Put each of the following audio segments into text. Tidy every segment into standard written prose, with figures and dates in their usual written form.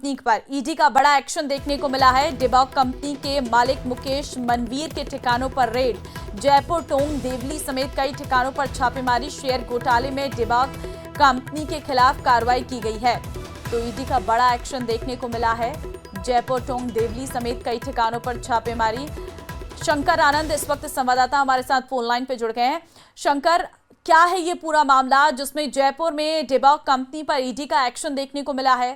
Company पर ED का बड़ा एक्शन देखने को मिला है। डिबॉक कंपनी के मालिक मुकेश मनवीर के ठिकानों पर रेड, जयपुर, टोंक, देवली समेत कई ठिकानों पर छापेमारी। शेयर घोटाले में डिबॉक कंपनी के खिलाफ कार्रवाई की गई है। तो ईडी का बड़ा एक्शन देखने को मिला है। जयपुर, टोंक, देवली समेत कई ठिकानों पर छापेमारी। शंकर आनंद इस वक्त संवाददाता हमारे साथ फोन लाइन पे जुड़ गए हैं। शंकर, क्या है ये पूरा मामला जिसमें जयपुर में डिबॉक कंपनी पर ईडी का एक्शन देखने को मिला है?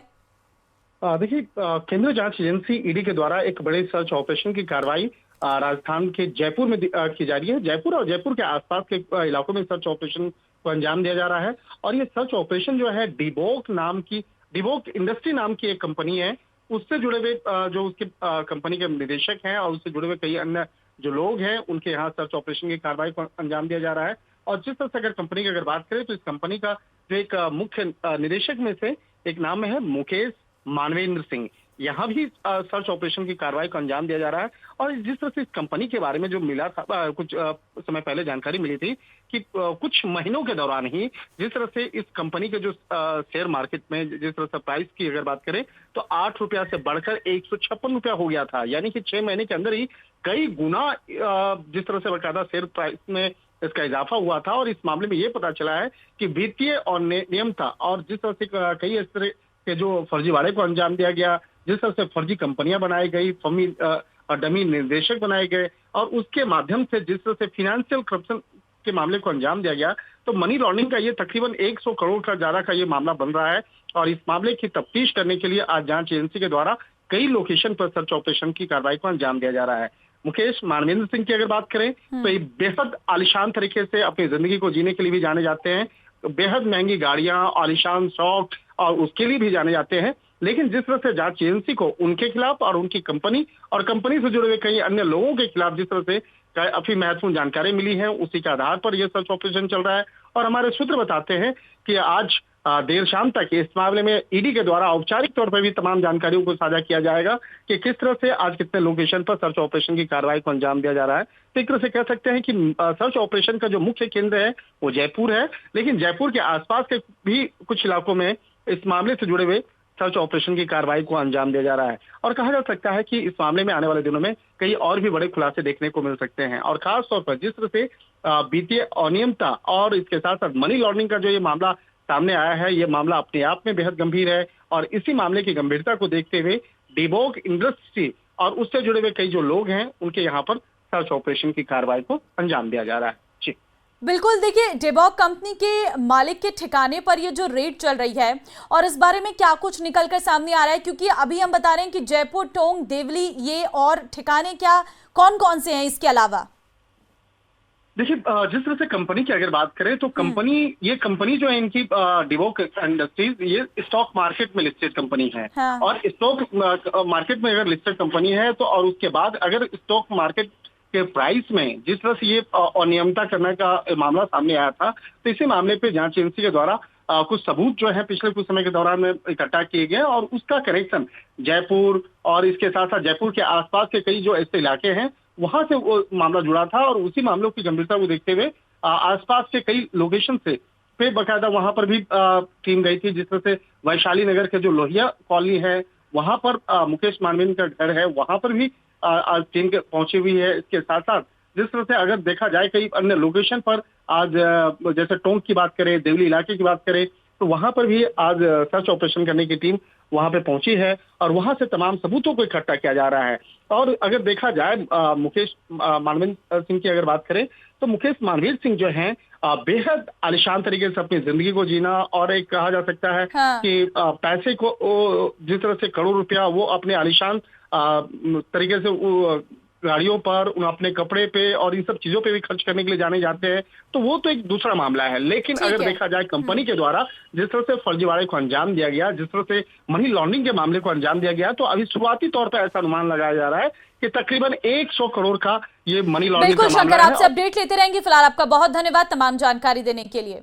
देखिए, केंद्रीय जांच एजेंसी ईडी के द्वारा एक बड़े सर्च ऑपरेशन की कार्रवाई राजस्थान के जयपुर में की जा रही है। जयपुर और जयपुर के आसपास के इलाकों में सर्च ऑपरेशन को अंजाम दिया जा रहा है। और ये सर्च ऑपरेशन जो है डिबॉक इंडस्ट्री नाम की एक कंपनी है, उससे जुड़े हुए जो उसके कंपनी के निदेशक हैं और उससे जुड़े हुए कई अन्य जो लोग हैं, उनके यहाँ सर्च ऑपरेशन की कार्रवाई को अंजाम दिया जा रहा है। और जिस तरह से अगर कंपनी की अगर बात करें तो इस कंपनी का जो एक मुख्य निदेशक में से एक नाम है मुकेश मानवेंद्र सिंह। यहाँ भी सर्च ऑपरेशन की कार्रवाई को अंजाम दिया जा रहा है। और जिस तरह से इस कंपनी के बारे में जो मिला था, कुछ समय पहले जानकारी मिली थी कि कुछ महीनों के दौरान ही जिस तरह से इस कंपनी के जो शेयर मार्केट में जिस तरह से प्राइस की अगर बात करें तो 8 रुपया से बढ़कर 156 रुपया हो गया था। यानी कि 6 महीने के अंदर ही कई गुना जिस तरह से बकायदा शेयर प्राइस में इसका इजाफा हुआ था। और इस मामले में ये पता चला है कि वित्तीय और नियमता और जिस तरह से कई इस तरह के जो फर्जीवाड़े को अंजाम दिया गया, जिस तरह से फर्जी कंपनियां बनाई गई, डमी निर्देशक बनाए गए और उसके माध्यम से जिस तरह से फाइनेंशियल करप्शन के मामले को अंजाम दिया गया, तो मनी लॉन्ड्रिंग का ये तकरीबन 100 करोड़ का ज्यादा का ये मामला बन रहा है। और इस मामले की तफ्तीश करने के लिए आज जांच एजेंसी के द्वारा कई लोकेशन पर सर्च ऑपरेशन की कार्रवाई को अंजाम दिया जा रहा है। मुकेश मानवेंद्र सिंह की अगर बात करें तो ये बेहद आलिशान तरीके से अपनी जिंदगी को जीने के लिए भी जाने जाते हैं। बेहद महंगी गाड़ियां, आलिशान शौक और उसके लिए भी जाने जाते हैं। लेकिन जिस तरह से जांच एजेंसी को उनके खिलाफ और उनकी कंपनी और कंपनी से जुड़े हुए कई अन्य लोगों के खिलाफ जिस तरह से काफी महत्वपूर्ण जानकारी मिली है, उसी के आधार पर यह सर्च ऑपरेशन चल रहा है। और हमारे सूत्र बताते हैं कि आज देर शाम तक इस मामले में ईडी के द्वारा औपचारिक तौर पर भी तमाम जानकारियों को साझा किया जाएगा कि किस तरह से आज कितने लोकेशन पर सर्च ऑपरेशन की कार्रवाई को अंजाम दिया जा रहा है। तो एक तरह से कह सकते हैं कि सर्च ऑपरेशन का जो मुख्य केंद्र है वो जयपुर है, लेकिन जयपुर के आसपास के भी कुछ इलाकों में इस मामले से जुड़े हुए सर्च ऑपरेशन की कार्रवाई को अंजाम दिया जा रहा है। और कहा जा सकता है कि इस मामले में आने वाले दिनों में कई और भी बड़े खुलासे देखने को मिल सकते हैं। और खास तौर पर जिस तरह से वित्तीय अनियमितता और इसके साथ साथ मनी लॉन्ड्रिंग का जो ये मामला सामने आया है, ये मामला अपने आप में बेहद गंभीर है। और इसी मामले की गंभीरता को देखते हुए डिबॉक इंडस्ट्री और उससे जुड़े हुए कई जो लोग हैं, उनके यहाँ पर सर्च ऑपरेशन की कार्रवाई को अंजाम दिया जा रहा है। जी बिल्कुल, देखिए डिबॉक कंपनी के मालिक के ठिकाने पर ये जो रेड चल रही है और इस बारे में क्या कुछ निकलकर सामने आ रहा है, क्योंकि अभी हम बता रहे हैं कि जयपुर, टोंक, देवली ये और ठिकाने क्या कौन कौन से हैं इसके अलावा? देखिए, जिस तरह से कंपनी की अगर बात करें तो ये कंपनी जो है इनकी डिबॉक इंडस्ट्रीज, ये स्टॉक मार्केट में लिस्टेड कंपनी है। हाँ। और स्टॉक मार्केट में अगर लिस्टेड कंपनी है तो और उसके बाद अगर स्टॉक मार्केट के प्राइस में जिस तरह से ये अनियमितता करने का मामला सामने आया था, तो इसी मामले पे जांच एजेंसी के द्वारा कुछ सबूत जो है पिछले कुछ समय के दौरान में इकट्ठा किए गए और उसका कनेक्शन जयपुर और इसके साथ साथ जयपुर के आसपास के कई जो ऐसे इलाके हैं वहां से वो मामला जुड़ा था। और उसी मामलों की गंभीरता को देखते हुए आसपास के कई लोकेशन से पे बकायदा वहां पर भी टीम गई थी। जिस तरह से वैशाली नगर के जो लोहिया कॉलोनी है वहां पर मुकेश मानवेंद्र का घर है, वहां पर भी आज टीम पहुंची हुई है। इसके साथ साथ जिस तरह से अगर देखा जाए कई अन्य लोकेशन पर आज जैसे टोंक की बात करें, देवली इलाके की बात करें, तो वहां पर भी आज सर्च ऑपरेशन करने की टीम वहां पे पहुंची है और वहां से तमाम सबूतों को इकट्ठा किया जा रहा है। और अगर देखा जाए मुकेश मानवेंद्र सिंह की अगर बात करें तो मुकेश मानवीर सिंह जो हैं बेहद आलिशान तरीके से अपनी जिंदगी को जीना और एक कहा जा सकता है कि पैसे को जिस तरह से करोड़ रुपया वो अपने आलिशान तरीके से गाड़ियों पर, अपने कपड़े पे और इन सब चीजों पे भी खर्च करने के लिए जाने जाते हैं, तो वो तो एक दूसरा मामला है। लेकिन अगर देखा जाए कंपनी के द्वारा जिस तरह से फर्जीवाड़े को अंजाम दिया गया, जिस तरह से मनी लॉन्ड्रिंग के मामले को अंजाम दिया गया, तो अभी शुरुआती तौर पर ऐसा अनुमान लगाया जा रहा है कि तकरीबन 100 करोड़ का ये मनी लॉन्ड्रिंग का मामला है। बिल्कुल शंकर, आपसे अपडेट लेते रहेंगे। फिलहाल आपका बहुत धन्यवाद तमाम जानकारी देने के लिए।